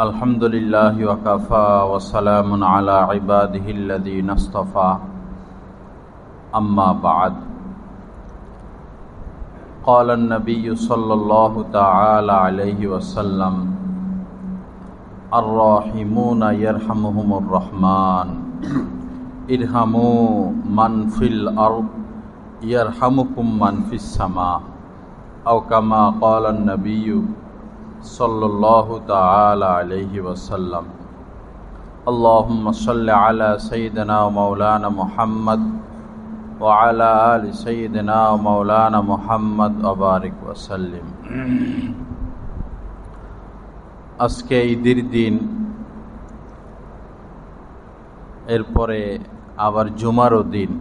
আলহামদুলিল্লাহি ওয়া কাফা ওয়া সালামুন আলা ইবাদিহিল্লাযীনা ইসতাফা আম্মা বা'দ ক্বালা আন-নাবিয়্যু সাল্লাল্লাহু তাআলা আলাইহি ওয়া সাল্লাম আর-রাহিমুনা ইয়ারহামুহুমুর রাহমান ইরহামু মান ফিল আরদ ইয়ারহামুকুম মান ফিস সামা আও কামা ক্বালা আন-নাবিয়্যু সাল্লাল্লাহু তাআলা আলাইহি ওয়াসাল্লাম। আল্লাহুম্মা সাল্লি আলা সাইয়্যিদিনা ওয়া মাওলানা মুহাম্মদ ওয়া আলা আলি সাইয়্যিদিনা ওয়া মাওলানা মুহাম্মদ ওয়া বারিক ওয়া সাল্লিম। আজকে ঈদের দিন, এরপরে আবার জুমারও দিন।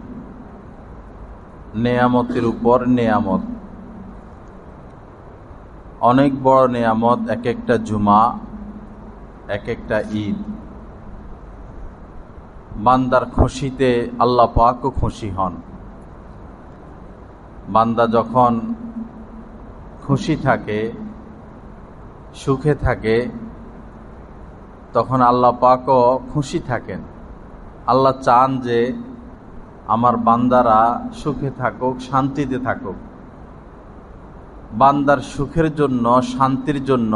নেয়ামতের উপর নেয়ামত, অনেক বড় নেয়ামত। এক একটা জুমা, এক একটা ঈদ। বান্দার খুশিতে আল্লাহ পাকও খুশি হন। বান্দা যখন খুশি থাকে, সুখে থাকে, তখন আল্লাহ পাকও খুশি থাকেন। আল্লাহ চান যে আমার বান্দারা সুখে থাকুক, শান্তিতে থাকুক। বান্দার সুখের জন্য, শান্তির জন্য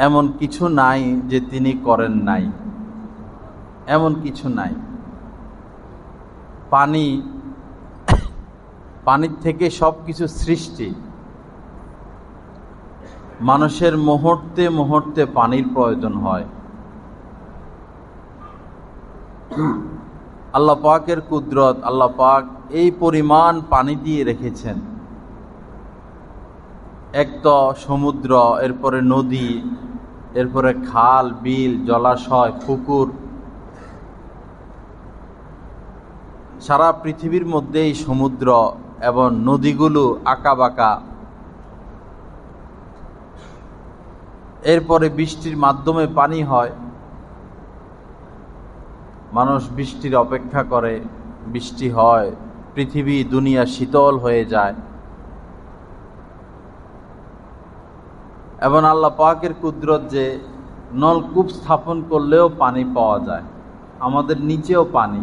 এমন কিছু নাই যে তিনি করেন নাই, এমন কিছু নাই। পানির থেকে সব কিছু সৃষ্টি। মানুষের মুহূর্তে মুহূর্তে পানির প্রয়োজন হয়। আল্লাহ পাকের কুদরত, আল্লাহ পাক এই পরিমাণ পানি দিয়ে রেখেছেন। এক তো সমুদ্র, এরপরে নদী, এরপরে খাল, বিল, জলাশয়, পুকুর। সারা পৃথিবীর মধ্যেই সমুদ্র এবং নদীগুলো আঁকাবাঁকা। এরপরে বৃষ্টির মাধ্যমে পানি হয়। মানুষ বৃষ্টির অপেক্ষা করে, বৃষ্টি হয়, পৃথিবী দুনিয়া শীতল হয়ে যায়। এবং আল্লাহ পাকের কুদরত যে নলকূপ স্থাপন করলেও পানি পাওয়া যায়, আমাদের নিচেও পানি।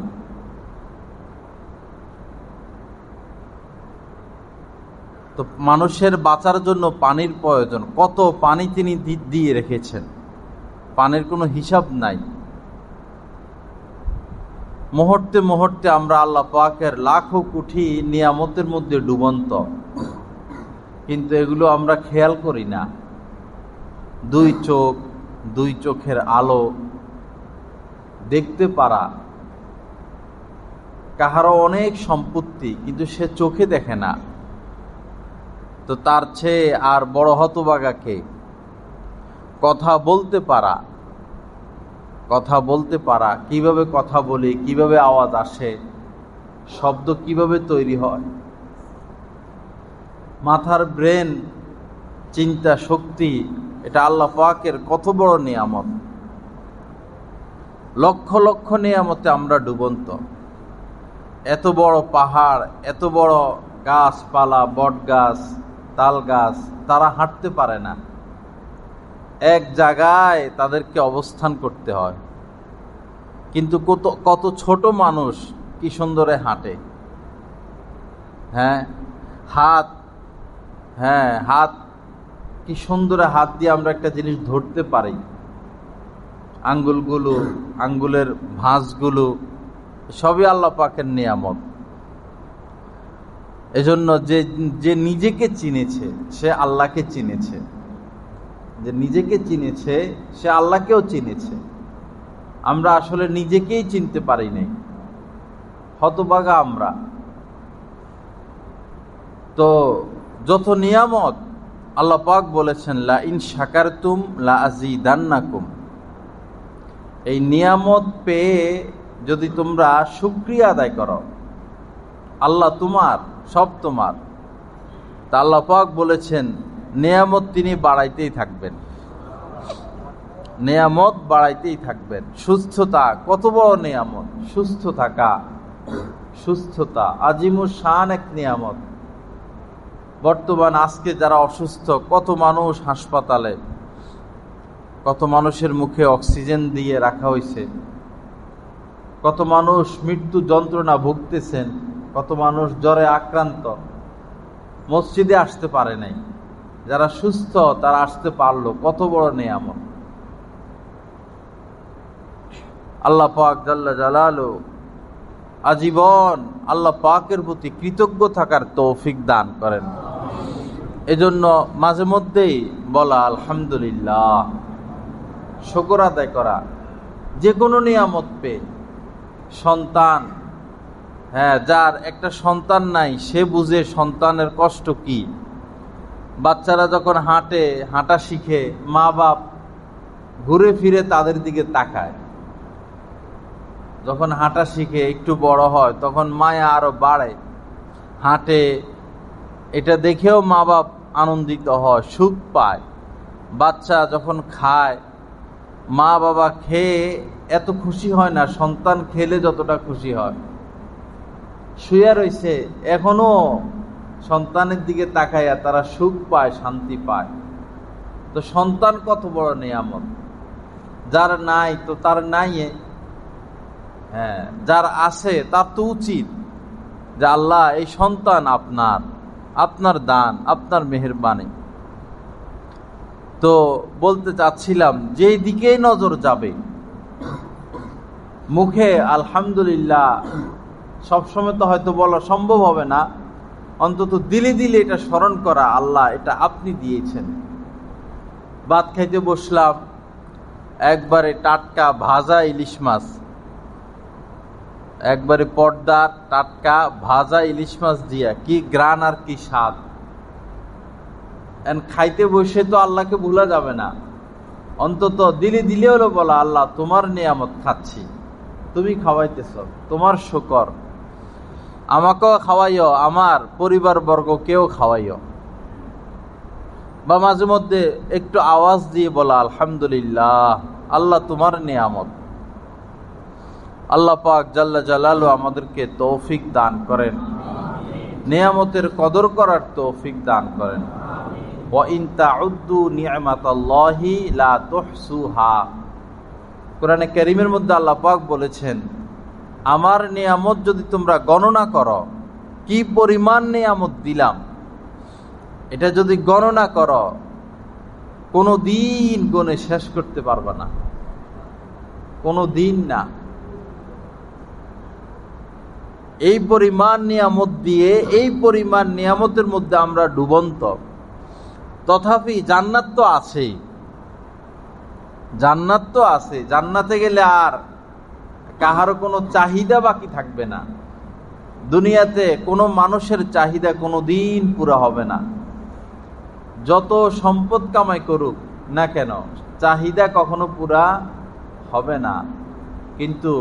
তো মানুষের বাঁচার জন্য পানির প্রয়োজন। কত পানি তিনি দিয়ে রেখেছেন, পানির কোনো হিসাব নাই। মুহূর্তে মুহূর্তে আমরা আল্লাহ পাকের লাখো কোটি নিয়ামতের মধ্যে ডুবন্ত, কিন্তু এগুলো আমরা খেয়াল করি না। দুই চোখ, দুই চোখের আলো দেখতে পারা। কাহারও অনেক সম্পত্তি, কিন্তু সে চোখে দেখে না। তো তার চেয়ে আর বড় হতভাগা কে? কথা বলতে পারা, কথা বলতে পারা। কিভাবে কথা বলি, কিভাবে আওয়াজ আসে, শব্দ কিভাবে তৈরি হয়। মাথার ব্রেন, চিন্তা শক্তি, এটা আল্লাহ পাকের কত বড় নিয়ামত। লক্ষ লক্ষ নিয়ামতে আমরা ডুবন্ত। এত বড় পাহাড়, এত বড় গাছপালা, বট গাছ, তাল গাছ, তারা হাঁটতে পারে না। এক জায়গায় তাদেরকে অবস্থান করতে হয়। কিন্তু কত ছোট মানুষ কি সুন্দরে হাঁটে। হাত কি সুন্দর, হাত দিয়ে আমরা একটা জিনিস ধরতে পারি। আঙ্গুলগুলো, আঙ্গুলের ভাঁজগুলো সবই আল্লাহ পাকের নিয়ামত। এজন্য যে নিজেকে চিনেছে সে আল্লাহকে চিনেছে, যে নিজেকে চিনেছে সে আল্লাহকেও চিনেছে। আমরা আসলে নিজেকেই চিনতে পারি নাই, হতভাগা আমরা। তো যত নিয়ামত, আল্লাহ পাক বলেছেন লা ইন শাকারতুম লা আযীদান্নাকুম। এই নিয়ামত পেয়ে যদি তোমরা শুকরিয়া আদায় করো, আল্লাহ তোমার, সব তোমার, তা আল্লাহ পাক বলেছেন নিয়ামত তিনি বাড়াইতেই থাকবেন, নিয়ামত বাড়াইতেই থাকবেন। সুস্থতা কত বড় নিয়ামত। সুস্থ থাকা, সুস্থতা আজিমুস শান এক নিয়ামত। বর্তমান আজকে যারা অসুস্থ, কত মানুষ হাসপাতালে, কত মানুষের মুখে অক্সিজেন দিয়ে রাখা হয়েছে, কত মানুষ মৃত্যু যন্ত্রণা ভুগতেছেন, কত মানুষ জ্বরে আক্রান্ত, মসজিদে আসতে পারে নাই। যারা সুস্থ তারা আসতে পারলো, কত বড় নেয়ামত। আল্লাহ পাক জাল্লা জালালু আজীবন আল্লাহ পাকের প্রতি কৃতজ্ঞ থাকার তৌফিক দান করেন। এজন্য মাঝে মধ্যেই বলা আলহামদুলিল্লাহ, শুকর আদায় করা। যে কোনো নিয়ামত পেয়ে, সন্তান, যার একটা সন্তান নাই সে বুঝে সন্তানের কষ্ট কি। বাচ্চারা যখন হাঁটা শিখে, মা বাপ ঘুরে ফিরে তাদের দিকে তাকায়। যখন হাঁটা শিখে একটু বড় হয় তখন মায়া আরো বাড়ে, হাঁটে, এটা দেখেও মা বাপ আনন্দিত হয়, সুখ পায়। বাচ্চা যখন খায়, মা বাবা খেয়ে এত খুশি হয় না সন্তান খেলে যতটা খুশি হয়। শুয়ে রয়েছে, এখনো সন্তানের দিকে তাকাইয়া তারা সুখ পায়, শান্তি পায়। তো সন্তান কত বড় নিয়ামত। যার নাই তো তার নাই, যার আছে তার তো উচিত যে আল্লাহ এই সন্তান আপনার দান, আপনার মেহেরবানি। তো বলতে চাচ্ছিলাম, যেই দিকেই নজর যাবে, মুখে আলহামদুলিল্লাহ সবসময় তো হয়তো বলা সম্ভব হবে না, অন্তত দিলে দিলে এটা স্মরণ করা, আল্লাহ এটা আপনি দিয়েছেন। ভাত খাইতে বসলাম, একবারে টাটকা ভাজা ইলিশ মাছ, একবারে পর্দার টাটকা ভাজা ইলিশ মাছ দিয়া কি গ্রান আর কি স্বাদ। খাইতে বসে তো আল্লাহকে ভুলা যাবে না, অন্তত দিলে দিলে হলো বলা, আল্লাহ তোমার নিয়ামত খাচ্ছি, তুমি খাওয়াইতেছ, তোমার শুকর। আমাকেও খাওয়াইও, আমার পরিবার বর্গকেও খাওয়াইও। বা মাঝে মধ্যে একটু আওয়াজ দিয়ে বলা আলহামদুলিল্লাহ, আল্লাহ তোমার নিয়ামত। আল্লাহ পাক জাল্লা জালালু আমাদেরকে তৌফিক দান করেন, নিয়ামতের কদর করার তৌফিক দান করেন। ওয়া ইন তাউদ্দু নি'মাতাল্লাহি লা তুহসুহা, কোরআনে কারীমের মধ্যে আল্লাহ পাক বলেছেন, আমার নিয়ামত যদি তোমরা গণনা করো, কি পরিমাণ নিয়ামত দিলাম, এটা যদি গণনা করো, কোনো দিন গণে শেষ করতে পারবে না, কোনো দিন না। এই পরিমাণ নিয়ামত দিয়ে, এই পরিমাণ নিয়ামতের মধ্যে আমরা ডুবন্ত। তথাপি জান্নাত তো আছেই, জান্নাত তো আছে। জান্নাতে গেলে আর কাহারও কোনো চাহিদা বাকি থাকবে না। দুনিয়াতে কোনো মানুষের চাহিদা কোনো দিন পুরা হবে না, যত সম্পদ কামাই করুক না কেন, চাহিদা কখনো পুরা হবে না। কিন্তু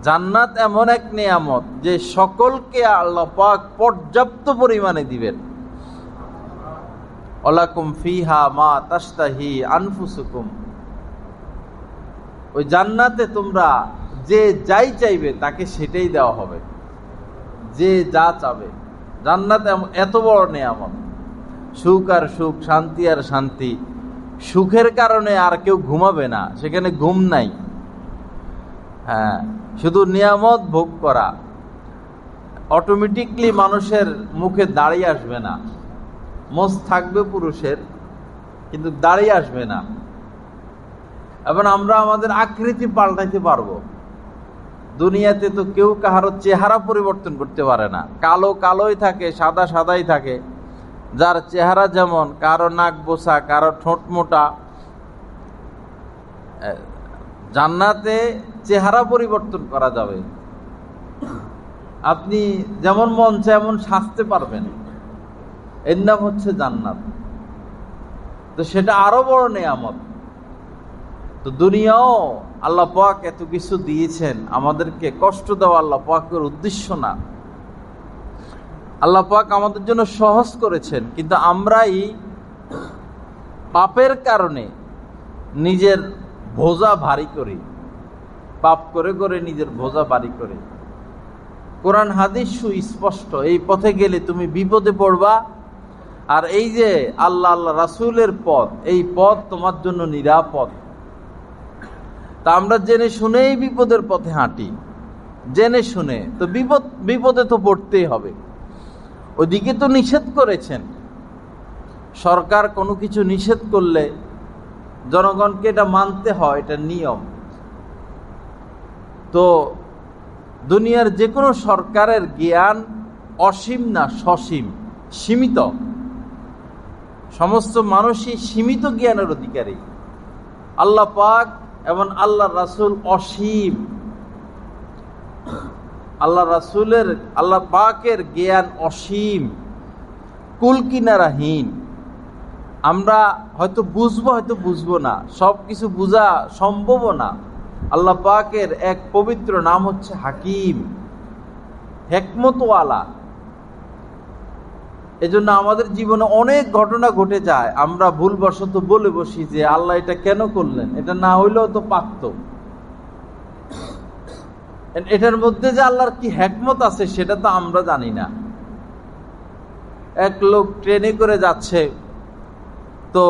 জান্নাত এমন এক নিয়ামত যে সকলকে আল্লাহ পাক পর্যাপ্ত পরিমাণে দিবেন। ওয়ালাকুম ফিহা মা তাশতাহি আনফুসুকুম, ওই জান্নাতে তোমরা যে যাই চাইবে তাকে সেটাই দেওয়া হবে, যে যা চাবে। জান্নাত এত বড় নিয়ামত, সুখ আর সুখ, শান্তি আর শান্তি। সুখের কারণে আর কেউ ঘুমাবে না, সেখানে ঘুম নাই। শুধু নিয়ামত ভোগ করা, অটোমেটিকলি মানুষের মুখে দাঁড়িয়ে আসবে না। মোষ থাকবে পুরুষের, কিন্তু দাঁড়িয়ে আসবে না। এবং আমরা আমাদের আকৃতি পাল্টাইতে পারবো। দুনিয়াতে তো কেউ কাহারো চেহারা পরিবর্তন করতে পারে না, কালো কালোই থাকে, সাদা সাদাই থাকে। যার চেহারা যেমন, কারো নাক বোসা, কারো ঠোঁট মোটা। জান্নাতে চেহারা পরিবর্তন করা যাবে, আপনি যেমন মন চায় এমন সাজতে পারবেন। এর নাম হচ্ছে জান্নাত। তো সেটা আরো বড় নিয়ামত। তো দুনিয়াও আল্লাহ পাক এত কিছু দিয়েছেন, আমাদেরকে কষ্ট দেওয়া আল্লাহ পাকের উদ্দেশ্য না। আল্লাহ পাক আমাদের জন্য সহজ করেছেন, কিন্তু আমরাই পাপের কারণে নিজের বোঝা ভারী করি, পাপ করে করে নিজের বোঝা ভারী করি। কোরআন হাদিস সুস্পষ্ট, এই পথে গেলে তুমি বিপদে পড়বা, আর এই যে আল্লাহ আল্লাহ রাসূলের পথ, এই পথ তোমার জন্য নিরাপদ। তা আমরা জেনে শুনেই বিপদের পথে হাঁটি, জেনে শুনে তো বিপদে তো পড়তেই হবে। ওদিকে তো নিষেধ করেছেন সরকার, কোনো কিছু নিষেধ করলে জনগণকে এটা মানতে হয়, এটা নিয়ম। তো দুনিয়ার যে কোনো সরকারের জ্ঞান অসীম না, সসীম, সীমিত। সমস্ত মানুষই সীমিত জ্ঞানের অধিকারী। আল্লাহ পাক এবং আল্লাহ রাসূল অসীম। আল্লাহ পাকের জ্ঞান অসীম, কুল কিনারাহীন। আমরা হয়তো বুঝবো, হয়তো বুঝবো না, সব কিছু বোঝা সম্ভব না। আল্লাহ পাকের এক পবিত্র নাম হচ্ছে হাকিম, হিকমতওয়ালা। এজন্য আমাদের জীবনে অনেক ঘটনা ঘটে যায়, আমরা ভুলবশত বলে বসি যে আল্লাহ এটা কেন করলেন, এটা না হইলেও তো পারত। এটার মধ্যে যে আল্লাহর কি হিকমত আছে সেটা তো আমরা জানি না। এক লোক ট্রেনে করে যাচ্ছে, তো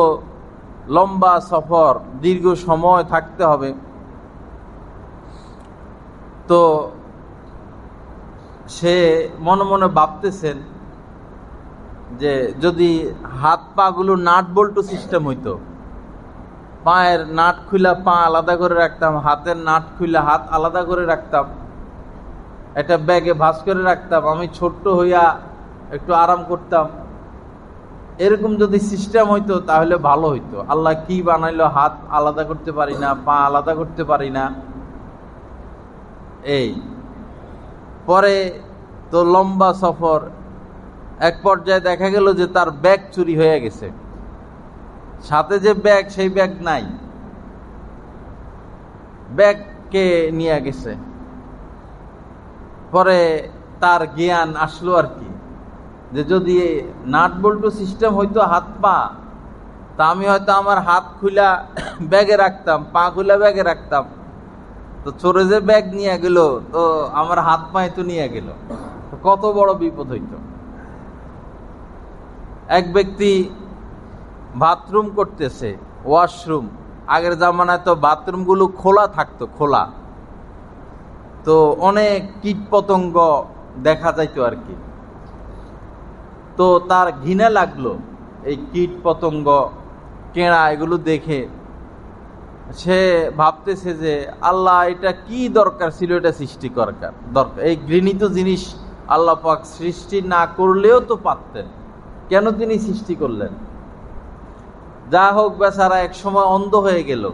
লম্বা সফর, দীর্ঘ সময় থাকতে হবে। তো সে মনে মনে ভাবতেছেন যে যদি হাত পা গুলো নাট বল্টু সিস্টেম হইতো, পায়ের নাট খুলা পা আলাদা করে রাখতাম, হাতের নাট খুলা হাত আলাদা করে রাখতাম, একটা ব্যাগে ভাঁজ করে রাখতাম, আমি ছোট্ট হইয়া একটু আরাম করতাম। এরকম যদি সিস্টেম হইতো তাহলে ভালো হইতো। আল্লাহ কি বানাইলো, হাত আলাদা করতে পারি না, পা আলাদা করতে পারি না। এই পরে তো লম্বা সফর, এক পর্যায়ে দেখা গেল যে তার ব্যাগ চুরি হয়ে গেছে। সাথে যে ব্যাগ, সেই ব্যাগ নাই, ব্যাগকে নিয়ে গেছে। পরে তার জ্ঞান আসলো আর কি, যে যদি নাট বল্টু সিস্টেম হইতো হাত পা, তা আমি হয়তো আমার হাত খুলা ব্যাগে রাখতাম, পা খুলা ব্যাগে রাখতাম। তো চোরে যে ব্যাগ নিয়ে গেল, তো আমার হাত পায়ে তো নিয়ে গেল, কত বড় বিপদ হইতো। এক ব্যক্তি বাথরুম করতেছে, ওয়াশরুম। আগের জামানায় তো বাথরুম গুলো খোলা থাকতো, খোলা, তো অনেক কীট পতঙ্গ দেখা যাইতো আর কি। তো তার ঘৃণা লাগলো এই কীট পতঙ্গ, কেড়া, এগুলো দেখে। সে ভাবতেছে যে আল্লাহ এটা কি দরকার ছিল এটা সৃষ্টি করার দরকার, এই ঘৃণিত জিনিস আল্লাহ পাক সৃষ্টি না করলেও তো পারতেন, কেন তিনি সৃষ্টি করলেন? যা হোক, বেচারা এক সময় অন্ধ হয়ে গেল,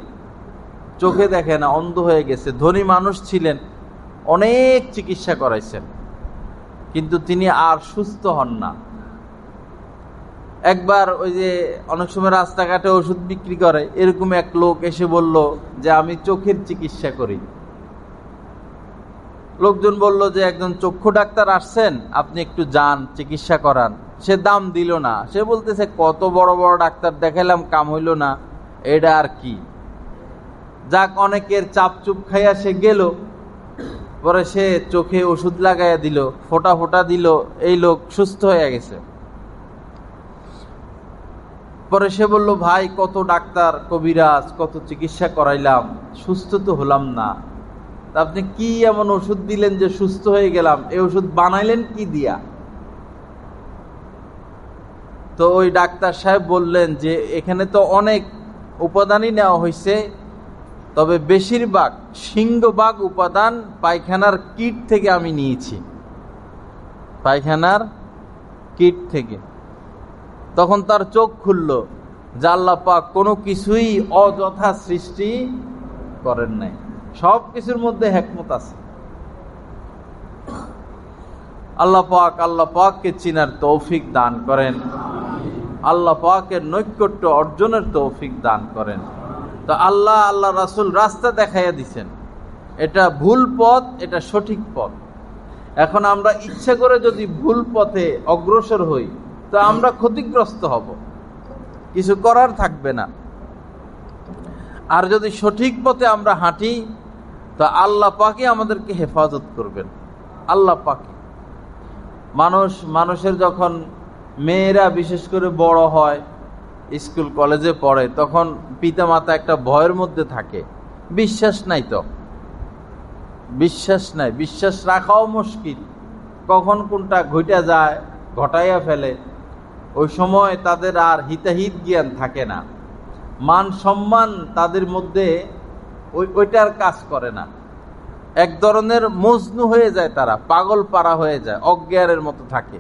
চোখে দেখে না, অন্ধ হয়ে গেছে। ধনী মানুষ ছিলেন, অনেক চিকিৎসা করাইছেন, কিন্তু তিনি আর সুস্থ হন না। একবার ওই যে অনেক সময় রাস্তাঘাটে ওষুধ বিক্রি করে, এরকম এক লোক এসে বলল যে আমি চোখের চিকিৎসা করি। লোকজন বলল যে একজন চক্ষু ডাক্তার আসছেন, আপনি একটু যান, চিকিৎসা করান। সে দাম দিল না, সে বলতেছে কত বড় বড় ডাক্তার দেখাইলাম, কাম হইল না, এটা আর কি। যাক, অনেকের চাপ চুপ খাইয়া সে গেল। পরে সে চোখে ওষুধ লাগাইয়া দিল, ফোঁটা ফোঁটা দিল, এই লোক সুস্থ হয়ে গেছে। পরে সে বলল, ভাই কত ডাক্তার কবিরাজ, কত চিকিৎসা করাইলাম, সুস্থ তো হলাম না, আপনি কি এমন ওষুধ দিলেন যে সুস্থ হয়ে গেলাম? এই ওষুধ বানাইলেন কি দিয়া? তো ওই ডাক্তার সাহেব বললেন যে এখানে তো অনেক উপাদানই নেওয়া হয়েছে, তবে বেশিরভাগ সিংহভাগ উপাদান পায়খানার কিট থেকে আমি নিয়েছি, পায়খানার কিট থেকে। তখন তার চোখ খুলল যে আল্লাহ পাক কোনো কিছুই অযথা সৃষ্টি করেন নাই, সব কিছুর মধ্যে হিকমত আছে। আল্লাহ পাককে চিনার তৌফিক দান করেন, আল্লাহ পাকের নৈকট্য অর্জনের তৌফিক দান করেন। তো আল্লাহ রাসূল রাস্তা দেখাইয়া দিছেন, এটা ভুল পথ, এটা সঠিক পথ। এখন আমরা ইচ্ছা করে যদি ভুল পথে অগ্রসর হই, তো আমরা ক্ষতিগ্রস্ত হব, কিছু করার থাকবে না। আর যদি সঠিক পথে আমরা হাঁটি, তো আল্লাহ পাকই আমাদেরকে হেফাজত করবেন। আল্লাহ পাকই। মানুষের যখন মেয়েরা বিশেষ করে বড় হয়, স্কুল কলেজে পড়ে, তখন পিতামাতা একটা ভয়ের মধ্যে থাকে। বিশ্বাস নাই, তো বিশ্বাস নাই, বিশ্বাস রাখাও মুশকিল, কখন কোনটা ঘটে যায়, ঘটাইয়া ফেলে। ওই সময় তাদের আর হিতাহিত জ্ঞান থাকে না, মান সম্মান তাদের মধ্যে ওইটার কাজ করে না। এক ধরনের মজনু হয়ে যায়, তারা পাগল পারা হয়ে যায়, অজ্ঞানের মতো থাকে।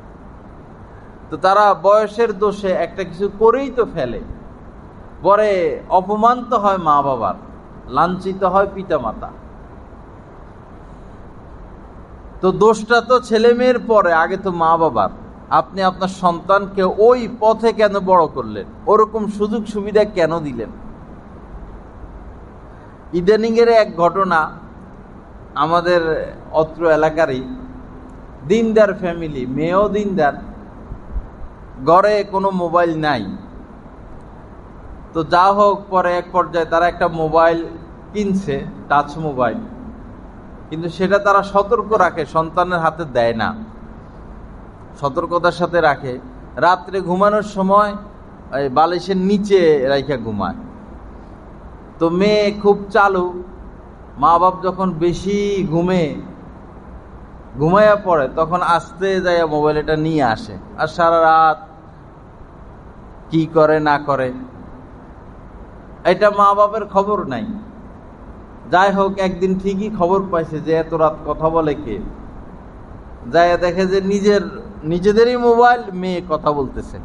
তো তারা বয়সের দোষে একটা কিছু করেই তো ফেলে, পরে অপমান তো হয় মা বাবার, লাঞ্ছিত হয় পিতামাতা। তো দোষটা তো ছেলে মেয়ের পরে, আগে তো মা বাবার। আপনি আপনার সন্তানকে ওই পথে কেন বড় করলেন, ওরকম সুযোগ সুবিধা কেন দিলেন? ইদানিং এর এক ঘটনা, আমাদের অত্র এলাকারই দিনদার ফ্যামিলি, মেয়েও দিনদার, ঘরে কোনো মোবাইল নাই। তো যা হোক, পরে এক পর্যায়ে তারা একটা মোবাইল কিনছে, টাচ মোবাইল, কিন্তু সেটা তারা সতর্ক রাখে, সন্তানের হাতে দেয় না, সতর্কতার সাথে রাখে। রাত্রে ঘুমানোর সময় বালিশের নিচে রাইখা ঘুমায়। তো মেয়ে খুব চালু, মা বাপ যখন বেশি ঘুমাইয়া পড়ে, তখন আস্তে যাইয়া মোবাইল এটা নিয়ে আসে, আর সারা রাত কি করে না করে এটা মা বাপের খবর নাই। যাই হোক, একদিন ঠিকই খবর পাইছে যে এত রাত কথা বলে কে, যাইয়া দেখে যে নিজেদেরই মোবাইল, মেয়ে কথা বলতেছে।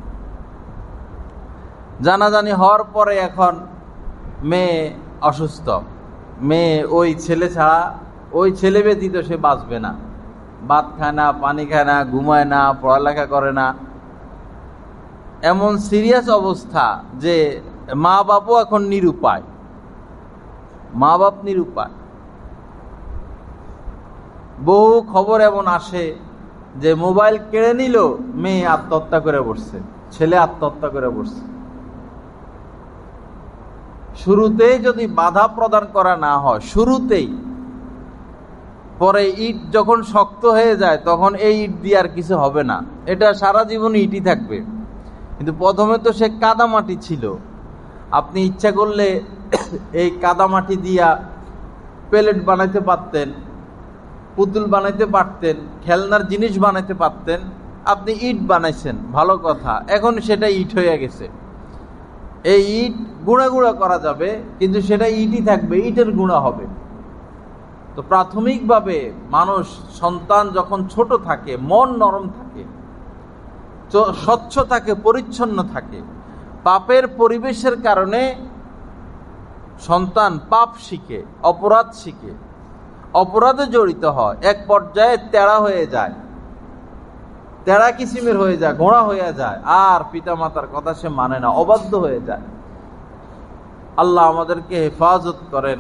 জানাজানি হওয়ার পরে এখন মেয়ে অসুস্থ, মেয়ে ওই ছেলে ছাড়া, ওই ছেলে ব্যতীত সে বাঁচবে না, ভাত খায় না, পানি খায় না, ঘুমায় না, পড়ালেখা করে না। এমন সিরিয়াস অবস্থা যে মা বাপও এখন নিরুপায়, মা বাপ নিরুপায়। বহু খবর এমন আসে যে মোবাইল কেড়ে নিল, মেয়ে আত্মহত্যা করে বসছে, ছেলে আত্মহত্যা করে বসছে। শুরুতেই যদি বাধা প্রদান করা না হয়, শুরুতেই, পরে ইট যখন শক্ত হয়ে যায়, তখন এই ইট দিয়ে আর কিছু হবে না, এটা সারা জীবন ইটই থাকবে। কিন্তু প্রথমে তো সে কাদামাটি ছিল, আপনি ইচ্ছা করলে এই কাদামাটি দিয়া প্লেট বানাইতে পারতেন, পুতুল বানাইতে পারতেন, খেলনার জিনিস বানাইতে পারতেন। আপনি ইট বানাইছেন, ভালো কথা, এখন সেটা ইট হয়ে গেছে। এই ইট গুঁড়া গুঁড়া করা যাবে, কিন্তু সেটা ইটই থাকবে, ইটের গুঁড়া হবে। তো প্রাথমিকভাবে মানুষ, সন্তান যখন ছোট থাকে, মন নরম থাকে, স্বচ্ছ থাকে, পরিচ্ছন্ন থাকে, পাপের পরিবেশের কারণে সন্তান পাপ শিখে, অপরাধ শিখে, অপরাধে জড়িত হয়, এক পর্যায়ে তেড়া হয়ে যায়, তেড়া কিসিমের হয়ে যায়, ঘোড়া হয়ে যায়, আর পিতা মাতার কথা সে মানে না, অবাধ্য হয়ে যায়। আল্লাহ আমাদেরকে হেফাজত করেন,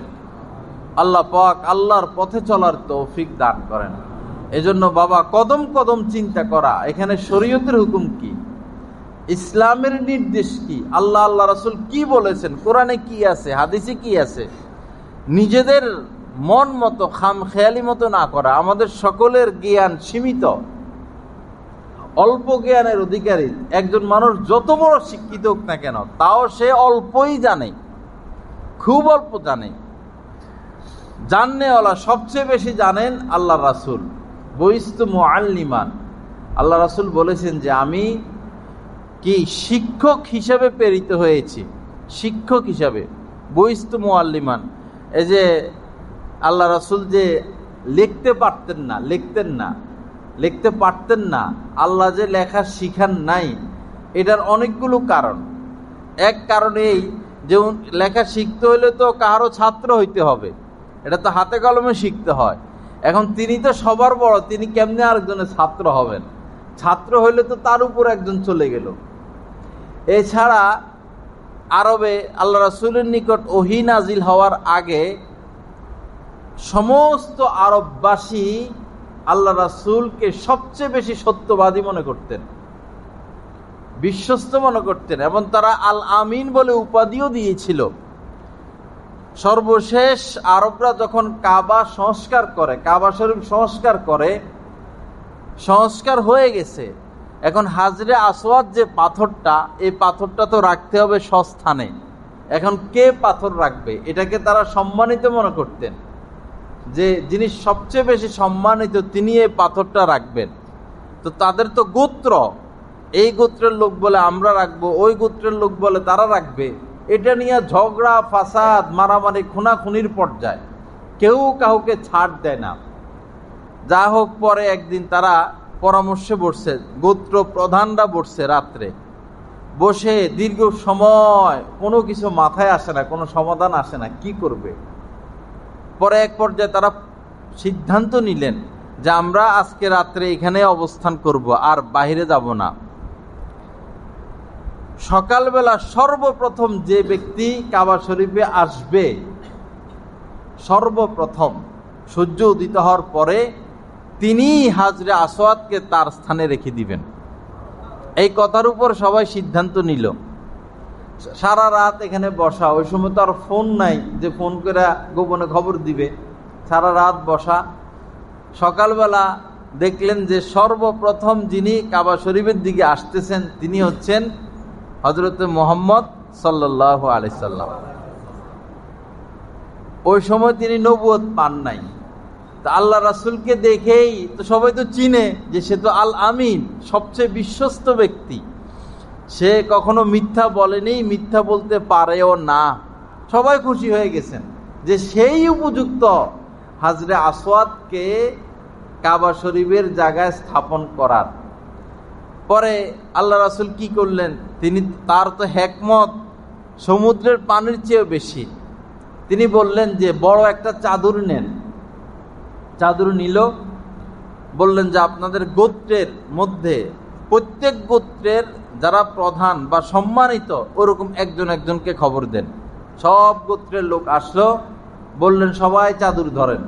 আল্লাহ পাক আল্লাহর পথে চলার তৌফিক দান করেন। এজন্য বাবা, কদম কদম চিন্তা করা, এখানে শরীয়তের হুকুম কি, ইসলামের নির্দেশ কি, আল্লাহ রাসূল কি বলেছেন, কোরআনে কি আছে, হাদিসে কি আছে, নিজেদের মন মতো, খামখেয়ালি মতো না করা। আমাদের সকলের জ্ঞান সীমিত, অল্প জ্ঞানের অধিকারী। একজন মানুষ যত বড় শিক্ষিত হোক না কেন, তাও সে অল্পই জানে, খুব অল্প জানে। জাননেওয়ালা সবচেয়ে বেশি জানেন আল্লাহ রাসূল। বইস্তু মুআল্লিমান, আল্লাহ রাসূল বলেছেন যে আমি কি শিক্ষক হিসাবে প্রেরিত হয়েছি, শিক্ষক হিসাবে। বইস্তু মুআল্লিমান, এই যে আল্লাহ রাসূল যে লিখতে পারতেন না, আল্লাহ যে লেখা শিখান নাই, এটার অনেকগুলো কারণ। এক কারণ এই যে লেখা শিখতে হলে তো কারো ছাত্র হইতে হবে, এটা তো হাতে কলমে শিখতে হয়। এখন তিনি তো সবার বড়, তিনি কেমনে আরেকজনের ছাত্র হবেন? ছাত্র হইলে তো তার উপর একজন চলে গেল। এছাড়া আরবে আল্লাহ রাসূলের নিকট ওহী নাজিল হওয়ার আগে সমস্ত আরববাসী আল্লাহ রাসূলকে সবচেয়ে বেশি সত্যবাদী মনে করতেন, বিশ্বস্ত মনে করতেন, এবং তারা আল আমিন বলে উপাধিও দিয়েছিল। সর্বশেষ আরবরা যখন কাবা সংস্কার করে, কাবা শরীফ সংস্কার হয়ে গেছে, এখন হাজরে আসওয়াদ যে পাথরটা, এই পাথরটা তো রাখতে হবে স্বস্থানে। এখন কে পাথর রাখবে? এটাকে তারা সম্মানিত মনে করতেন, যে যিনি সবচেয়ে বেশি সম্মানিত তিনি এই পাথরটা রাখবেন। তো তাদের তো গোত্র, এই গোত্রের লোক বলে আমরা রাখবো, ওই গোত্রের লোক বলে তারা রাখবে। এটা নিয়ে ঝগড়া ফাসাদ, মারামারি, খুনাখুনির পর্যায়ে, কেউ কাউকে ছাড় দেয় না। যা হোক, পরে একদিন তারা পরামর্শে বসছে, গোত্র প্রধানরা বসছে রাত্রে, বসে দীর্ঘ সময় কোনো কিছু মাথায় আসে না, কোনো সমাধান আসে না, কি করবে। পরে এক পর্যায়ে তারা সিদ্ধান্ত নিলেন যে আমরা আজকে রাত্রে এখানে অবস্থান করব, আর বাইরে যাব না। সকালবেলা সর্বপ্রথম যে ব্যক্তি কাবা শরীফে আসবে, সর্বপ্রথম সূর্য উদিত হওয়ার পরে তিনি হাজরে আসওয়াদকে তার স্থানে রেখে দিবেন। এই কথার উপর সবাই সিদ্ধান্ত নিল। সারা রাত এখানে বসা, ওই সময় তো আর ফোন নাই যে ফোন করে গোপনে খবর দিবে। সারা রাত বসা, সকালবেলা দেখলেন যে সর্বপ্রথম যিনি কাবা শরীফের দিকে আসতেছেন তিনি হচ্ছেন হযরত মুহাম্মদ সাল্লাল্লাহু আলাইহি সাল্লাম। ওই সময় তিনি নবুয়ত পান নাই। তা আল্লাহ রাসূলকে দেখেই তো সবাই তো চিনে যে সে তো আল আমিন, সবচেয়ে বিশ্বস্ত ব্যক্তি। সে কখনো মিথ্যা বলেনি, মিথ্যা বলতে পারেও না। সবাই খুশি হয়ে গেছেন যে সেই উপযুক্ত হাজরে আসওয়াদকে কাবা শরীফের জায়গায় স্থাপন করার। পরে আল্লাহ রাসূল কি করলেন, তিনি তার তো হিকমত সমুদ্রের পানির চেয়ে বেশি। তিনি বললেন যে বড় একটা চাদর নেন। চাদর নিল, বললেন যে আপনাদের গোত্রের মধ্যে প্রত্যেক গোত্রের যারা প্রধান বা সম্মানিত ওরকম একজন একজনকে খবর দেন। সব গোত্রের লোক আসলো, বললেন সবাই চাদর ধরেন।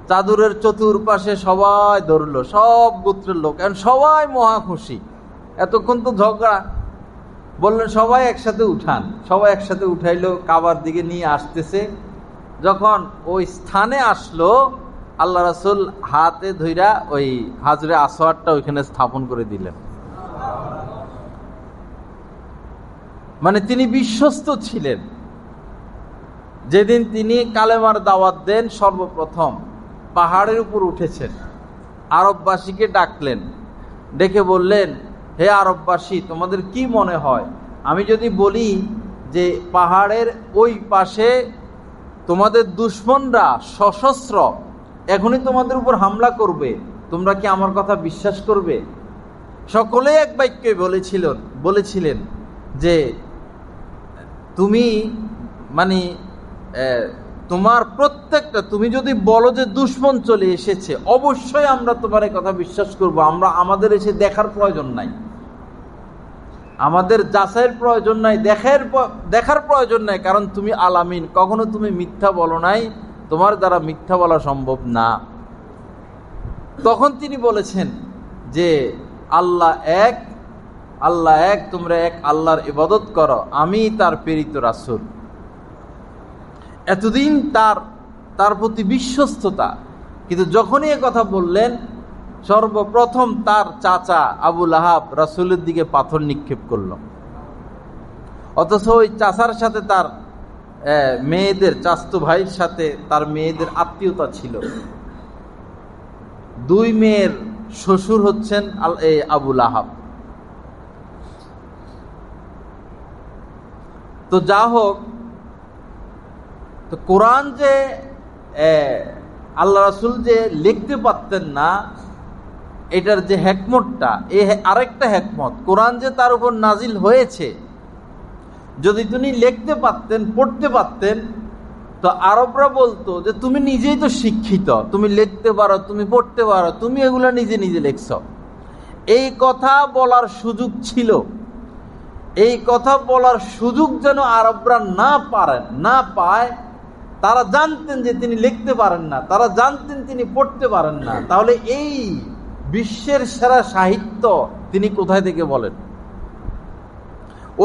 চাদরের চতুর্পাশে সবাই ধরলো, সব গোত্রের লোক, এখন সবাই মহা খুশি। এতক্ষণ তো ঝগড়া, বললেন সবাই একসাথে উঠান। সবাই একসাথে উঠাইলো, কাবার দিকে নিয়ে আসতেছে। যখন ওই স্থানে আসলো, আল্লাহ রাসূল হাতে ধইরা ওই হাজরে আসওয়াদটা ওইখানে স্থাপন করে দিলেন। মানে তিনি বিশ্বস্ত ছিলেন। যেদিন তিনি কালেমার দাওয়াত দেন, সর্বপ্রথম পাহাড়ের উপর উঠেছেন, আরববাসীকে ডাকলেন, ডেকে বললেন, হে আরববাসী, তোমাদের কি মনে হয় আমি যদি বলি যে পাহাড়ের ওই পাশে তোমাদের দুশমনরা সশস্ত্র এখনই তোমাদের উপর হামলা করবে, তোমরা কি আমার কথা বিশ্বাস করবে? সকলে এক বাক্যে বলেছিলেন যে তুমি মানে তোমার প্রত্যেকটা, তুমি যদি বলো যে দুশমন চলে এসেছে, অবশ্যই আমরা তোমার কথা বিশ্বাস করব। আমাদের এসে দেখার প্রয়োজন নাই, আমাদের যাচাইয়ের প্রয়োজন নাই, দেখার প্রয়োজন নাই, কারণ তুমি আল আমিন, কখনো তুমি মিথ্যা বলো নাই, তোমার দ্বারা মিথ্যা বলা সম্ভব না। তখন তিনি বলেছেন যে আল্লাহ এক, তোমরা এক আল্লাহর ইবাদত করো, আমি তার প্রেরিত রাসূল। এতদিন তার প্রতি বিশ্বস্ততা, কিন্তু যখনই এ কথা বললেন, সর্বপ্রথম তার চাচা আবু লাহাব রাসূলের দিকে পাথর নিক্ষেপ করল। অথচ ওই চাচার সাথে তার মেয়েদের, চাচাতো ভাইয়ের সাথে তার মেয়েদের আত্মীয়তা ছিল। দুই মেয়ের শ্বশুর হচ্ছেন আবু লাহাব। তো যা হোক, তো কোরআন যে আল্লাহ রাসূল যে লিখতে পারতেন না, এটার যে হিকমতটা, আরেকটা হিকমত, কোরআন যে তার উপর নাজিল হয়েছে, যদি তিনি লিখতে পারতেন, পড়তে পারতেন, তো আরবরা বলতো যে তুমি নিজেই তো শিক্ষিত, তুমি লিখতে পারো, তুমি পড়তে পারো, তুমি এগুলা নিজে নিজে লিখছ। এই কথা বলার সুযোগ ছিল। এই কথা বলার সুযোগ যেন আরবরা না পায়। তারা জানতেন যে তিনি লিখতে পারেন না, তারা জানতেন তিনি পড়তে পারেন না, তাহলে এই বিশ্বের সেরা সাহিত্য তিনি কোথায় থেকে বলেন?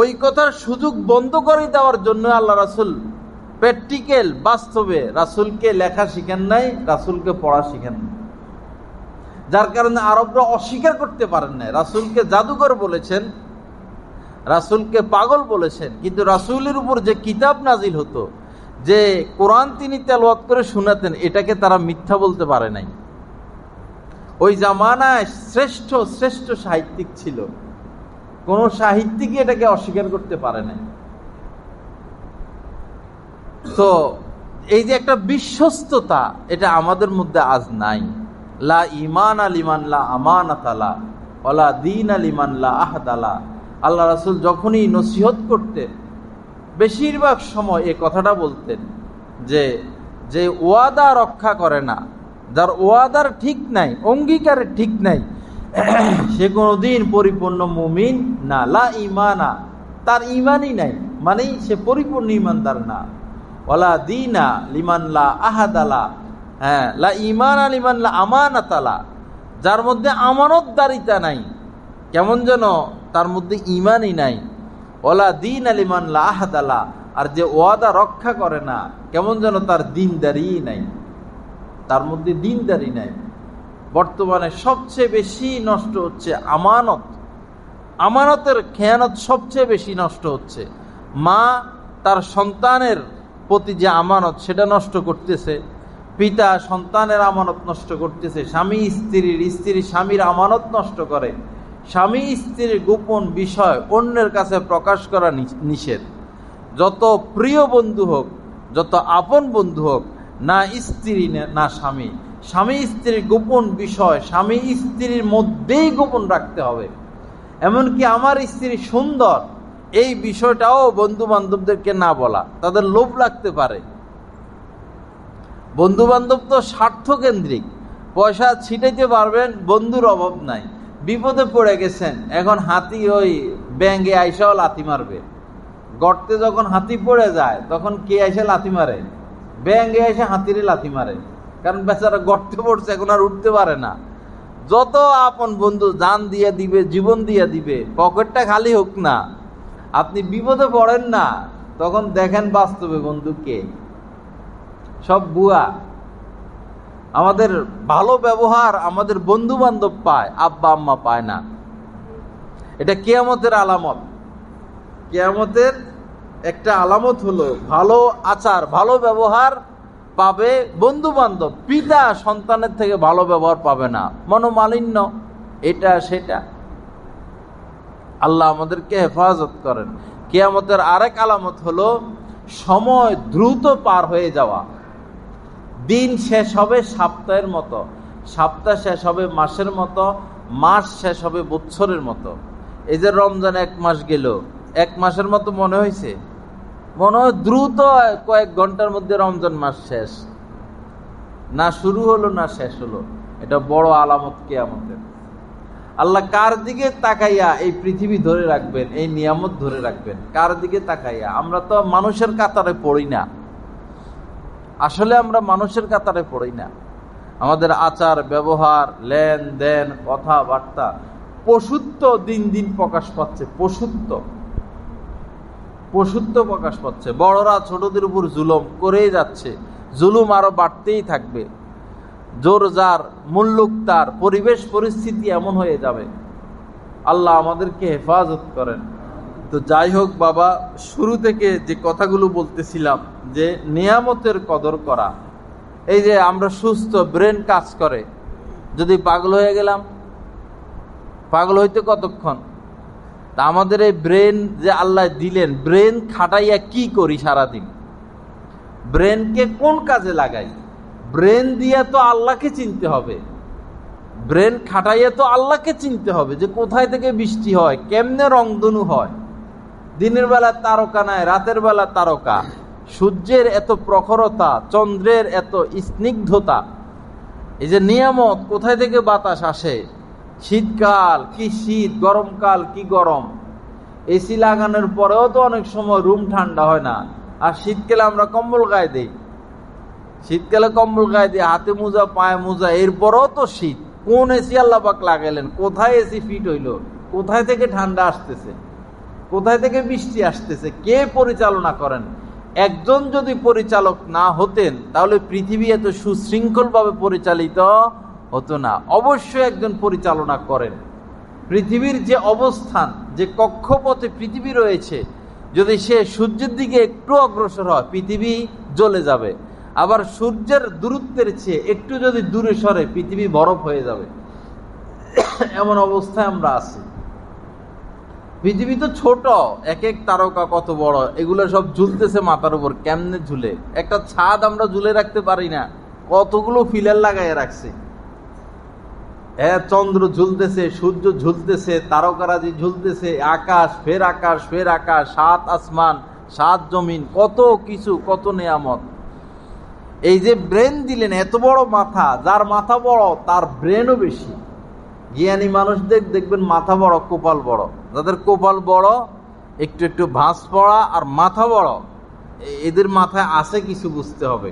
ওই কথার সুযোগ বন্ধ করে দেওয়ার জন্য আল্লাহ রাসূল প্র্যাকটিক্যাল, বাস্তবে রাসূলকে লেখা শিখেন নাই, রাসূলকে পড়া শিখেন নাই। যার কারণে আরবরা অস্বীকার করতে পারেন না। রাসূলকে জাদুকর বলেছেন, রাসূলকে পাগল বলেছেন, কিন্তু রাসূলের উপর যে কিতাব নাজিল হতো, যে কোরআন তিনি তেলাওয়াত করে শোনাতেন, এটাকে তারা মিথ্যা বলতে পারে নাই। ওই জামানায় শ্রেষ্ঠ শ্রেষ্ঠ সাহিত্যিক ছিল, কোন সাহিত্যিকই এটাকে অস্বীকার করতে পারে নাই। তো এই যে একটা বিশ্বস্ততা, এটা আমাদের মধ্যে আজ নাই। লা ঈমান লিমান লা আমানাতা লা ওয়ালা দীন লিমান লা আহদ লা। আল্লাহ রাসূল যখনই নসিহত করতেন, বেশিরভাগ সময় এই কথাটা বলতেন যে যে ওয়াদা রক্ষা করে না, যার ওয়াদার ঠিক নাই, অঙ্গীকারের ঠিক নাই, সে কোনোদিন পরিপূর্ণ মুমিন না। লা ঈমানা, তার ঈমানই নাই, মানে সে পরিপূর্ণ ঈমানদার না। ওয়ালা দীনা লিমান লা আহাদা লা, হ্যাঁ, লা ঈমানা লিমান লা আমানাতা লা, যার মধ্যে আমানতদারিতা নাই, কেমন যেন তার মধ্যে ঈমানই নাই। ওয়ালা দীনা লিমান লা আহাদা লা, আর যে ওয়াদা রক্ষা করে না, কেমন যেন তার দ্বীনদারিই নাই, তার মধ্যে দ্বীনদারি নাই। বর্তমানে সবচেয়ে বেশি নষ্ট হচ্ছে আমানত, আমানতের খেয়ানত সবচেয়ে বেশি নষ্ট হচ্ছে। মা তার সন্তানের প্রতি যে আমানত, সেটা নষ্ট করতেছে, পিতা সন্তানের আমানত নষ্ট করতেছে, স্বামী স্ত্রীর, স্ত্রী স্বামীর আমানত নষ্ট করে, স্বামী স্ত্রীর গোপন বিষয় অন্যের কাছে প্রকাশ করা নিষেধ। যত প্রিয় বন্ধু হোক, যত আপন বন্ধু হোক, না স্ত্রী না স্বামী, স্বামী স্ত্রীর গোপন বিষয় স্বামী স্ত্রীর মধ্যেই গোপন রাখতে হবে। এমনকি আমার স্ত্রী সুন্দর, এই বিষয়টাও বন্ধু বান্ধবদেরকে না বলা, তাদের লোভ লাগতে পারে। বন্ধু বান্ধব তো স্বার্থকেন্দ্রিক, পয়সা ছিটাইতে পারবেন, বন্ধুর অভাব নাই। বিপদে পড়ে গেছেন, এখন হাতি ওই ব্যাঙ্গে আইসাও লাথি মারবে। গর্তে যখন হাতি পড়ে যায়, তখন কে আইসা লাথি মারে? ব্যাঙ্গে এসে হাতিরে লাথি মারে, কারণ বেচারা গর্তে পড়ছে, এখন আর উঠতে পারে না। যত আপন বন্ধু জান দিয়ে দিবে, জীবন দিয়ে দিবে, পকেটটা খালি হোক না, আপনি বিপদে পড়েন না, তখন দেখেন বাস্তবে বন্ধু কে। সব বুয়া। আমাদের ভালো ব্যবহার আমাদের বন্ধু বান্ধব পায়, আব্বা আম্মা পায় না। এটা কিয়ামতের আলামত। কিয়ামতের একটা আলামত হলো ভালো আচার, ভালো ব্যবহার পাবে বন্ধু বান্ধব, পিতা সন্তানের থেকে ভালো ব্যবহার পাবে না। মনোমালিন্য, এটা সেটা। আল্লাহ আমাদেরকে হেফাজত করেন। কিয়ামতের আরেক আলামত হলো সময় দ্রুত পার হয়ে যাওয়া। দিন শেষ হবে সপ্তাহের মতো, সপ্তাহ শেষ হবে মাসের মতো, মাস শেষ হবে বছরের মতো। এই যে রমজান 1 মাস গেল, 1 মাসের মতো মনে হয়েছে? মনে হয় দ্রুত কয়েক ঘন্টার মধ্যে রমজান মাস শেষ, না শুরু হলো না শেষ হলো। এটা বড় আলামত কিয়ামতের। আল্লাহ কার দিকে তাকাইয়া এই পৃথিবী ধরে রাখবেন, এই নিয়ামত ধরে রাখবেন? কার দিকে তাকাইয়া? আমরা তো মানুষের কাতারে পড়ি না, আসলে আমরা মানুষের কাতারে পড়ি না। আমাদের আচার ব্যবহার, লেনদেন, কথাবার্তা, পশুত্ব দিন দিন প্রকাশ পাচ্ছে। পশুত্ব প্রকাশ পাচ্ছে। বড়রা ছোটদের উপর জুলুম করেই যাচ্ছে, জুলুম আরো বাড়তেই থাকবে। জোর যার মুল্লুক তার, পরিবেশ পরিস্থিতি এমন হয়ে যাবে। আল্লাহ আমাদেরকে হেফাজত করেন। তো যাই হোক বাবা, শুরু থেকে যে কথাগুলো বলতেছিলাম, যে নিয়ামতের কদর করা। এই যে আমরা সুস্থ, ব্রেন কাজ করে, যদি পাগল হয়ে গেলাম, পাগল হইতে কতক্ষণ? তা আমাদের এই ব্রেন যে আল্লাহ দিলেন, ব্রেন খাটাইয়া কি করি সারাদিন? ব্রেনকে কোন কাজে লাগাই? ব্রেন দিয়ে তো আল্লাহকে চিনতে হবে, ব্রেন খাটাইয়া তো আল্লাহকে চিনতে হবে, যে কোথায় থেকে বৃষ্টি হয়, কেমনে রংধনু হয়, দিনের বেলা তারকা নাই, রাতের বেলা তারকা, সূর্যের এত প্রখরতা, চন্দ্রের এত স্নিগ্ধতা, এই যে নিয়ামত, কোথায় থেকে বাতাস আসে, শীতকাল কি শীত, গরমকাল কি গরম, এসি লাগানোর পরেও তো অনেক সময় রুম ঠান্ডা হয় না। আর শীতকালে আমরা কম্বল গায়ে দিই, শীতকালে কম্বল গায়ে দিই, হাতে মোজা, পায়ে মোজা, এরপরেও তো শীত। কোন এসি আল্লাহ পাক লাগাইলেন? কোথায় এসি ফিট হইল? কোথায় থেকে ঠান্ডা আসতেছে? কোথায় থেকে বৃষ্টি আসতেছে? কে পরিচালনা করেন? একজন যদি পরিচালক না হতেন, তাহলে পৃথিবী এত সুশৃঙ্খল ভাবে পরিচালিত হতো না। অবশ্যই একজন পরিচালনা করেন। পৃথিবীর যে অবস্থান, যে কক্ষপথে পৃথিবী রয়েছে, যদি সে সূর্যের দিকে একটু অগ্রসর হয় পৃথিবী জ্বলে যাবে, আবার সূর্যের দূরত্বের চেয়ে একটু যদি দূরে সরে পৃথিবী বরফ হয়ে যাবে। এমন অবস্থায় আমরা আছি। পৃথিবী তো ছোট, এক এক তারকা কত বড়, এগুলো সব ঝুলতেছে মাথার উপর। কেমনে ঝুলে? একটা ছাদ আমরা ঝুলে রাখতে পারি না, কতগুলো ফিলার লাগাই রাখছে। হ্যাঁ, চন্দ্র ঝুলতেছে, সূর্য ঝুলতেছে, তারকারাজি ঝুলতেছে, আকাশ ফের আকাশ ফের আকাশ, সাত আসমান সাত জমিন, কত কিছু, কত নেয়ামত। এই যে ব্রেন দিলেন, এত বড় মাথা, যার মাথা বড় তার ব্রেনও বেশি। জ্ঞানী মানুষদের দেখবেন মাথা বড়, কপাল বড়। যাদের কপাল বড়, একটু একটু ভাঁজ পড়া আর মাথা বড়, এদের মাথায় আছে কিছু, বুঝতে হবে।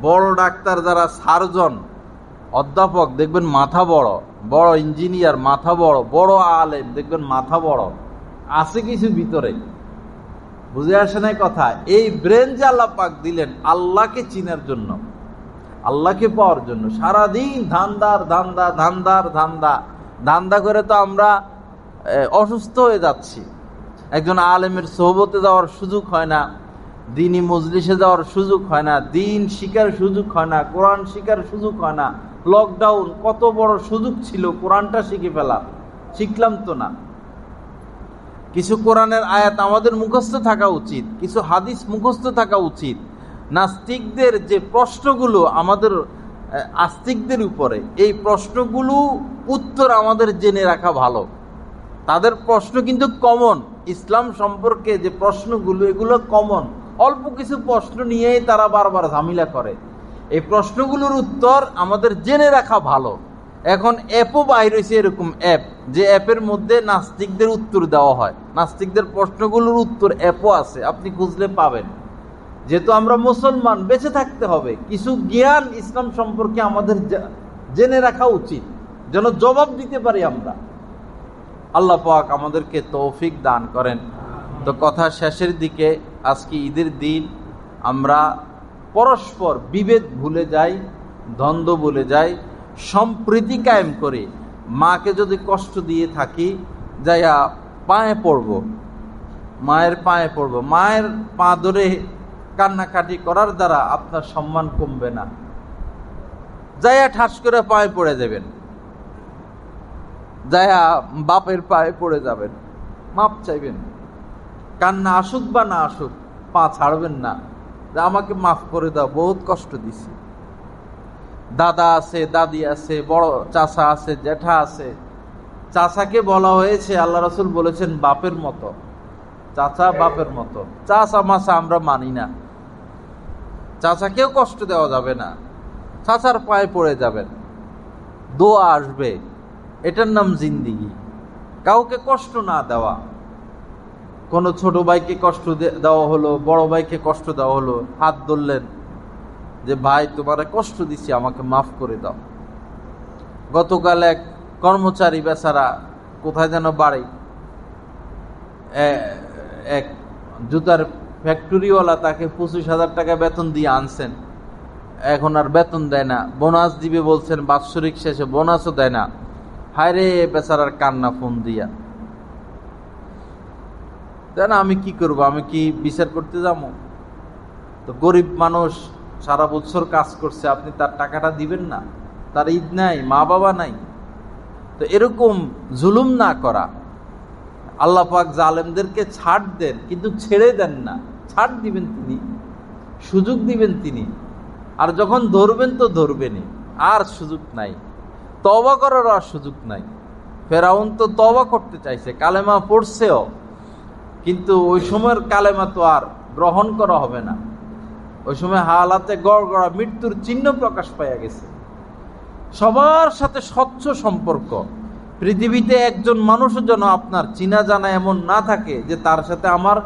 বড় ডাক্তার, যারা সার্জন, অধ্যাপক, দেখবেন মাথা বড়। বড় ইঞ্জিনিয়ার, মাথা বড়। বড় আলেম, দেখবেন মাথা বড়, আছে কিছু ভিতরে। বুঝে আসে নাই কথা? এই ব্রেন যে আল্লাহ পাক দিলেন আল্লাহকে চিনার জন্য, আল্লাহকে পাওয়ার জন্য। সারাদিন ধান্দার ধান্দা, ধান্দার ধান্দা, ধান্দা করে তো আমরা অসুস্থ হয়ে যাচ্ছি। একজন আলেমের সোহবতে যাওয়ার সুযোগ হয় না, দিনী মজলিসে যাওয়ার সুযোগ হয় না, দিন শিখার সুযোগ হয় না, কোরআন শিখার সুযোগ হয় না। লকডাউন কত বড় সুযোগ ছিল কোরআনটা শিখে ফেলা, শিখলাম তো না। কিছু কোরআনের আয়াত আমাদের মুখস্থ থাকা উচিত, কিছু হাদিস মুখস্থ থাকা উচিত। নাস্তিকদের যে প্রশ্নগুলো আমাদের আস্তিকদের উপরে, এই প্রশ্নগুলো উত্তর আমাদের জেনে রাখা ভালো। তাদের প্রশ্ন কিন্তু কমন, ইসলাম সম্পর্কে যে প্রশ্নগুলো, এগুলো কমন। অল্প কিছু প্রশ্ন নিয়েই তারা বারবার ঝামেলা করে। এই প্রশ্নগুলোর উত্তর আমাদের জেনে রাখা ভালো। এখন অ্যাপও বাইর হয়েছে, এরকম অ্যাপ, যে অ্যাপের মধ্যে নাস্তিকদের উত্তর দেওয়া হয়। নাস্তিকদের প্রশ্নগুলোর উত্তর অ্যাপও আছে, আপনি খুঁজলে পাবেন। যেহেতু আমরা মুসলমান, বেঁচে থাকতে হবে, কিছু জ্ঞান ইসলাম সম্পর্কে আমাদের জেনে রাখা উচিত, যেন জবাব দিতে পারি আমরা। আল্লাহ পাক আমাদেরকে তৌফিক দান করেন। তো কথা শেষের দিকে, আজকে ঈদের দিন আমরা পরস্পর বিভেদ ভুলে যাই, দ্বন্দ্ব ভুলে যাই, সম্প্রীতি কায়েম করি। মাকে যদি কষ্ট দিয়ে থাকি, যাইয়া পায়ে পড়ব, মায়ের পায়ে পড়ব। মায়ের পা ধরে কান্নাকাটি করার দ্বারা আপনার সম্মান কমবে না। যাইয়া ঠাস করে পায়ে পড়ে যাবেন, যাইয়া বাপের পায়ে পড়ে যাবেন, মাপ চাইবেন। কান্না আসুক বা না আসুক, পা ছাড়বেন না, আমাকে মাফ করে দাও, বহুত কষ্ট দিছি। দাদা আছে, দাদি আছে, বড় চাচা আছে, জ্যাঠা আছে। চাচাকে বলা হয়েছে, আল্লাহ রাসূল বলেছেন বাপের মতো। চাচা বাপের মতো। চাচা মাচা আমরা মানি না, চাচাকেও কষ্ট দেওয়া যাবে না। চাচার পায়ে পড়ে যাবেন, দোয়া আসবে, এটার নাম জিন্দিগি। কাউকে কষ্ট না দেওয়া। কোনো ছোট ভাইকে কষ্ট দেওয়া হলো, বড় ভাইকে কষ্ট দেওয়া হলো, হাত ধরলেন যে ভাই তোমারে কষ্ট দিছি, আমাকে মাফ করে দাও। গতকাল এক কর্মচারী বেচারা, কোথায় যেন বাড়ি, এক জুতার ফ্যাক্টরিওয়ালা তাকে 25,000 টাকা বেতন দিয়ে আনছেন, এখন আর বেতন দেয় না। বোনাস দিবে বলছেন, বাৎসরিক শেষে বোনাসও দেয় না। হায় রে বেচারার কান্না ফোন দিয়া। দেয় না, আমি কি করব, আমি কি বিচার করতে যাবো? তো গরিব মানুষ সারা বছর কাজ করছে, আপনি তার টাকাটা দিবেন না? তার ঈদ নাই, মা বাবা নাই। তো এরকম জুলুম না করা। আল্লাহ পাক জালেমদেরকে ছাড় দেন, কিন্তু ছেড়ে দেন না। ছাড় দিবেন তিনি, সুযোগ দিবেন তিনি, আর যখন ধরবেন তো ধরবেনই, আর সুযোগ নাই। তওবা করার আর সুযোগ নাই। ফেরাউন তো তওবা করতে চাইছে, কালেমা পড়ছেও, কিন্তু ওই সময়ের কালেমা তো আর গ্রহণ করা হবে না। ওই সময় হালাতে গড়গড়া মৃত্যুর চিহ্ন প্রকাশ পাইয়া গেছে। সবার সাথে স্বচ্ছ সম্পর্ক। পৃথিবীতে একজন মানুষও যেন আপনার চিনা জানা এমন না থাকে যে তার সাথে আমার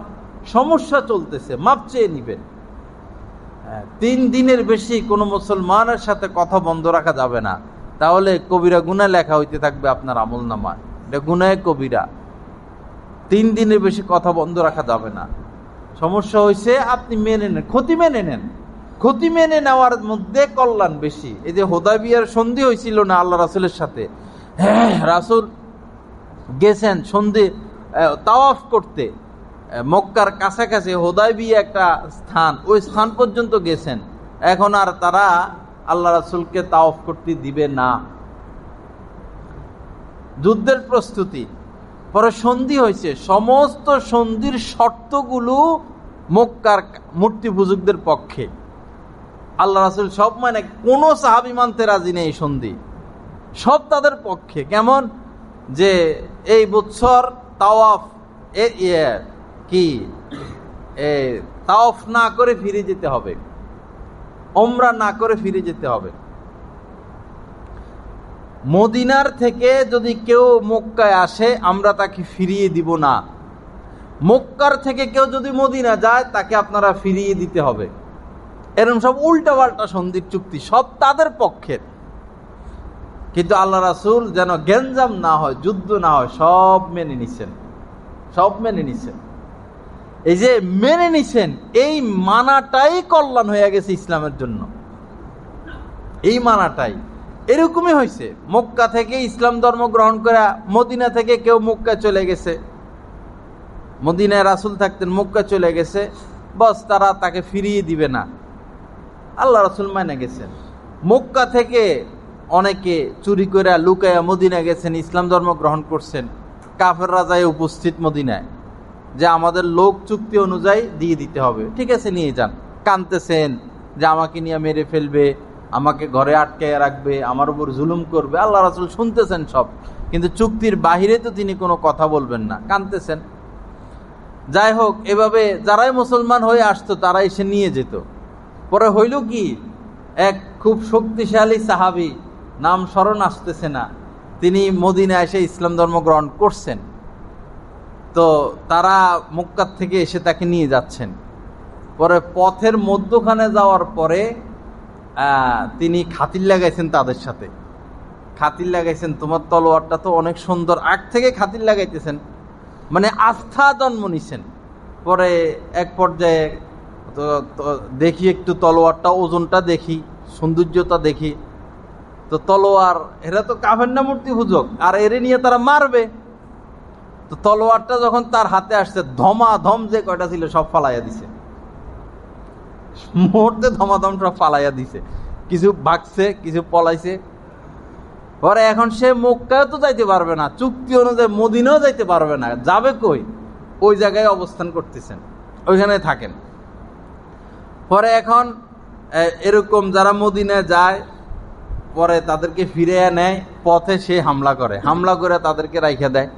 সমস্যা চলতেছে, মাপ চেয়ে নিবেন। 3 দিনের বেশি কোনো মুসলমানের সাথে কথা বন্ধ রাখা যাবে না, তাহলে কবিরা গুনাহ লেখা হইতে থাকবে আপনার আমলনামায়। এটা গুনাহে কবিরা। 3 দিনের বেশি কথা বন্ধ রাখা যাবে না। সমস্যা হয়েছে, আপনি মেনে নেন, ক্ষতি মেনে নেন। ক্ষতি মেনে নেওয়ার মধ্যে কল্যাণ বেশি। এই যে হুদায়বিয়ার সন্ধি হয়েছিল না আল্লাহ রাসূলের সাথে, রাসূল গেছেন সন্ধি তাওয়াফ করতে মক্কার কাছাকাছি হুদায়বিয়া একটা স্থান, ওই স্থান পর্যন্ত গেছেন। এখন আর তারা আল্লাহ রাসূলকে তাওয়াফ করতে দিবে না। যুদ্ধের প্রস্তুতি, পরে সন্ধি হয়েছে, সমস্ত সন্ধির শর্তগুলো মক্কার মূর্তি পূজকদের পক্ষে। আল্লাহ রাসূল সব মানে কোন সাহাবী মানতে রাজি নেই, সন্ধি সব তাদের পক্ষে। কেমন যে এই বছর তাওয়াফ তাওয়াফ না করে ফিরে যেতে হবে, ওমরা না করে ফিরে যেতে হবে। মদিনার থেকে যদি কেউ মক্কায় আসে আমরা তাকে ফিরিয়ে দিব না, মক্কার থেকে কেউ যদি মদিনা যায় তাকে আপনারা ফিরিয়ে দিতে হবে। এরকম সব উল্টাপাল্টা সন্ধির চুক্তি, সব তাদের পক্ষের। কিন্তু আল্লাহ রাসূল যেন গেঞ্জাম না হয়, যুদ্ধ না হয়, সব মেনে নিছেন, সব মেনে নিছেন। এই যে মেনে নিছেন, এই মানাটাই কল্যাণ হয়ে গেছে ইসলামের জন্য। এই মানাটাই এরকমই হয়েছে। মক্কা থেকে ইসলাম ধর্ম গ্রহণ করে মদিনা থেকে কেউ মক্কা চলে গেছে, মদিনায় রাসূল থাকতেন, মক্কা চলে গেছে, বস তারা তাকে ফিরিয়ে দিবে না। আল্লাহ রাসূল মানে গেছেন। মক্কা থেকে অনেকে চুরি করে লুকায়া মদিনা গেছেন, ইসলাম ধর্ম গ্রহণ করছেন। কাফেররা যায় উপস্থিত মদিনায় যে আমাদের লোক চুক্তি অনুযায়ী দিয়ে দিতে হবে, ঠিক আছে নিয়ে যান। কাঁদতেছেন যে আমাকে নিয়ে মেরে ফেলবে, আমাকে ঘরে আটকায় রাখবে, আমার উপর জুলুম করবে। আল্লাহ রাসূল শুনতেছেন সব, কিন্তু চুক্তির বাহিরে তো তিনি কোনো কথা বলবেন না, কাঁদতেছেন। যাই হোক, এভাবে যারাই মুসলমান হয়ে আসতো তারা এসে নিয়ে যেত। পরে হইল কি, এক খুব শক্তিশালী সাহাবী, নাম স্মরণ আসতেছে না, তিনি মদিনায় এসে ইসলাম ধর্ম গ্রহণ করছেন। তো তারা মক্কা থেকে এসে তাকে নিয়ে যাচ্ছেন। পরে পথের মধ্যখানে যাওয়ার পরে তিনি খাতির লাগাইছেন তাদের সাথে, খাতির লাগাইছেন, তোমার তলোয়ারটা তো অনেক সুন্দর, আগ থেকে খাতির লাগাইতেছেন, মানে আস্থা জন্ম নিছেন। পরে এক পর্যায়ে তো দেখি একটু তলোয়ারটা, ওজনটা দেখি, সৌন্দর্যতা দেখি, তো তলোয়ার, এরা তো কাফের না মূর্তি পূজক, আর এরে নিয়ে তারা মারবে। তো তলোয়ারটা যখন তার হাতে আসছে, ধমাধম যে কয়টা ছিল সব ফালাইয়া দিছে, মুহূর্তে ধমাধম সব ফালাইয়া দিছে। কিছু ভাগছে, কিছু পলাইছে। পরে এখন সে মক্কায় তো যাইতে পারবে না, চুক্তি অনুযায়ী মদিনাও যাইতে পারবে না, যাবে কই? ওই জায়গায় অবস্থান করতেছেন, ওইখানে থাকেন। পরে এখন এরকম যারা মদিনায় যায়, পরে তাদেরকে ফিরে নেয়, পথে সে হামলা করে, হামলা করে তাদেরকে রাইখা দেয়।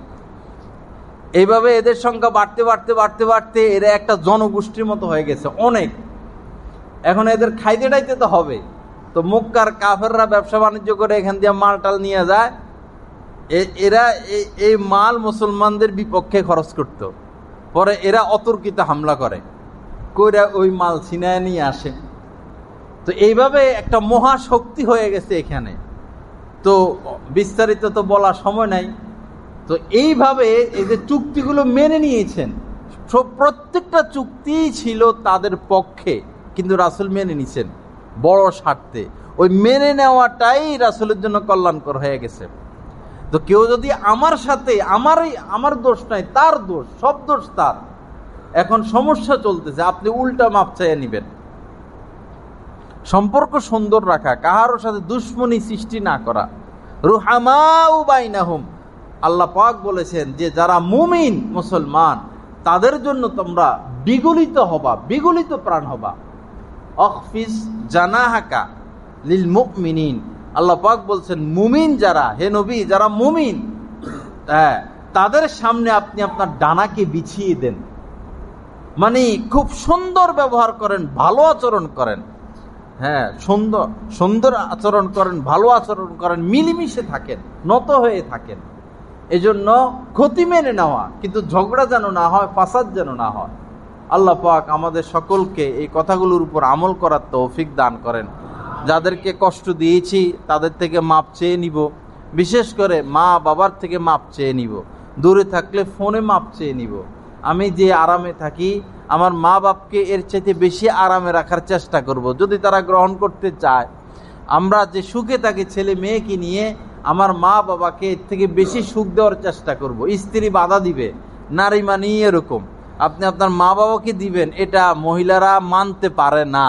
এইভাবে এদের সংখ্যা বাড়তে বাড়তে বাড়তে বাড়তে এরা একটা জনগোষ্ঠীর মতো হয়ে গেছে, অনেক। এখন এদের খাইতে টাইতে তো হবে। তো মক্কার কাফেররা ব্যবসা বাণিজ্য করে এখান দিয়ে মাল টাল নিয়ে যায়, এরা এই মাল মুসলমানদের বিপক্ষে খরচ করত। পরে এরা অতর্কিত হামলা করে, কইরা ওই মাল ছিনায় নিয়ে আসে। তো এইভাবে একটা মহাশক্তি হয়ে গেছে এখানে। তো বিস্তারিত তো বলার সময় নাই। তো এইভাবে এই যে চুক্তিগুলো মেনে নিয়েছেন, প্রত্যেকটা চুক্তি ছিল তাদের পক্ষে, কিন্তু রাসূল মেনে নিছেন বড় স্বার্থে। ওই মেনে নেওয়াটাই রাসূলের জন্য কল্যাণকর হয়ে গেছে। তো কেউ যদি আমার সাথে, আমার দোষ নাই, তার দোষ, সব দোষ তার, এখন সমস্যা চলতেছে, আপনি উল্টা মাপ চাইয়া নিবেন। সম্পর্ক সুন্দর রাখা, কাহারও সাথে দুশ্মনী সৃষ্টি না করা, রুহামাউ বাইনাহুম। আল্লাহ পাক বলেছেন যে যারা মুমিন মুসলমান তাদের জন্য তোমরা বিগলিত হবা, বিগলিত প্রাণ হবা। অখফিস জানাহাকা লিল মুমিনিন। আল্লাহ পাক বলছেন মুমিন যারা, হে নবী, যারা মুমিন, তাদের সামনে আপনি আপনার ডানাকে বিছিয়ে দেন। মানে খুব সুন্দর ব্যবহার করেন, ভালো আচরণ করেন, হ্যাঁ, সুন্দর সুন্দর আচরণ করেন, ভালো আচরণ করেন, মিলেমিশে থাকেন, নত হয়ে থাকেন। এজন্য ক্ষতি মেনে নেওয়া, কিন্তু ঝগড়া যেন না হয়, ফাসাদ যেন না হয়। আল্লাহ পাক আমাদের সকলকে এই কথাগুলোর উপর আমল করার তৌফিক দান করেন। যাদেরকে কষ্ট দিয়েছি তাদের থেকে মাপ চেয়ে নিব, বিশেষ করে মা বাবার থেকে মাপ চেয়ে নিব, দূরে থাকলে ফোনে মাপ চেয়ে নিব। আমি যে আরামে থাকি আমার মা বাপকে এর চাইতে বেশি আরামে রাখার চেষ্টা করব, যদি তারা গ্রহণ করতে চায়। আমরা যে সুখে থাকি ছেলে মেয়েকে নিয়ে, আমার মা বাবাকে এর থেকে বেশি সুখ দেওয়ার চেষ্টা করব। স্ত্রী বাধা দিবে, নারী মানি এরকম, আপনি আপনার মা বাবাকে দিবেন, এটা মহিলারা মানতে পারে না।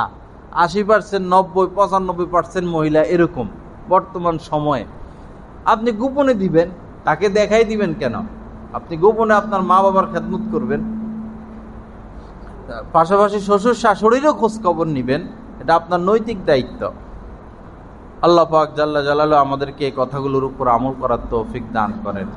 80%, 90-95% মহিলা এরকম বর্তমান সময়ে। আপনি গোপনে দিবেন, তাকে দেখাই দিবেন কেন? আপনি গোপনে আপনার মা বাবার খেদমত করবেন, পাশাপাশি শ্বশুর শাশুড়িরও খোঁজ খবর নিবেন, এটা আপনার নৈতিক দায়িত্ব। আল্লাহ পাক জাল্লা জালালু আমাদেরকে এই কথাগুলোর উপর আমল করার তৌফিক দান করেন।